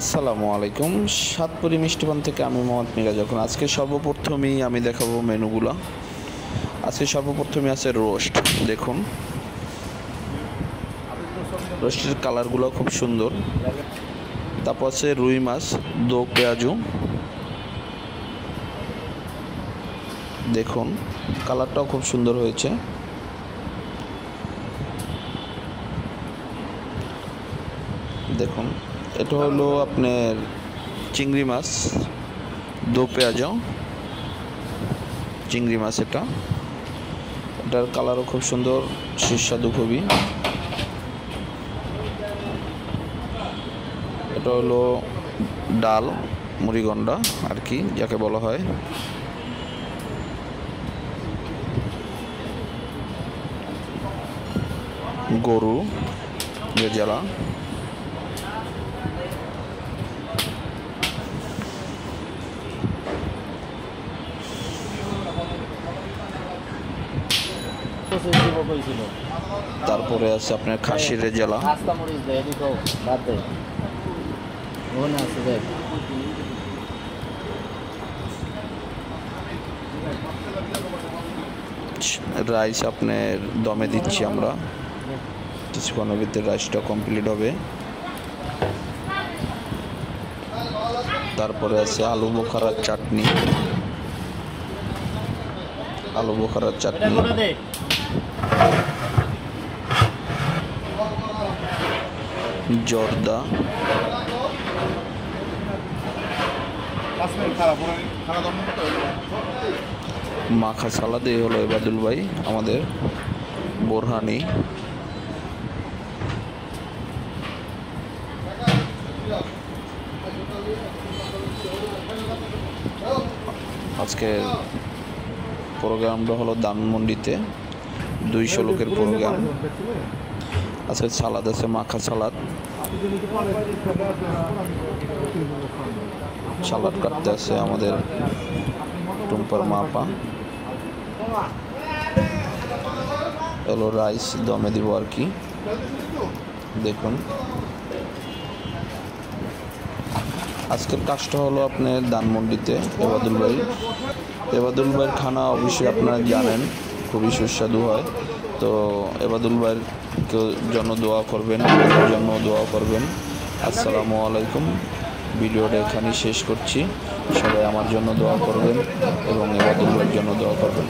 আসসালামু আলাইকুম। সাতপুরি মিষ্টিপান থেকে আমি মোহাম্মদ মিরাজ। যখন আজকে সর্বপ্রথমেই আমি দেখাবো মেনুগুলো। আজকে সর্বপ্রথমে আছে রোস্ট। দেখুন রোস্টের কালারগুলো খুব সুন্দর। তারপর আছে রুই মাছ দো পেঁয়াজু। দেখুন কালারটাও খুব সুন্দর হয়েছে। দেখুন এটা হলো আপনার চিংড়ি মাছ দো পেঁয়াজ চিংড়ি মাছ। এটার কালারও খুব সুন্দর, সুস্বাদু খুবই। এটা হলো ডাল মুড়িগন্ডা আর কি যাকে বলা হয়। গরু রেজালা, তারপরে আছে আপনার খাসির রেজালা, রাইস আপনার দমে দিচ্ছি আমরা, কিছুক্ষণের ভিতরে রাইসটা কমপ্লিট হবে। তারপরে আছে আলু বোখারার চাটনি, জর্দা, মাখা সালাদ। এই হলো এবাদুল ভাই আমাদের বোরহানি। আজকের প্রোগ্রামটা হলো ধানমন্ডিতে 200 লোকের প্রোগ্রাম। আজকে সালাদ আছে, মাখা সালাদ। সালাদ কাটতে আছে আমাদের টুম্পার মাপা। এলো রাইস দমে দিব আর কি। দেখুন আজকের কাজটা হলো আপনার ধানমন্ডিতে এবাদুল ভাইয়ের খানা অবশ্যই আপনারা জানেন খুবই সুস্বাদু হয়। তো এবাদুল ভাইয়ের জন্য দোয়া করবেন, আমাদের জন্য দোয়া করবেন। আসসালামু আলাইকুম। ভিডিওটা এখানেই শেষ করছি। সবাই আমার জন্য দোয়া করবেন এবং এবাদুল ভাইয়ের জন্য দোয়া করবেন।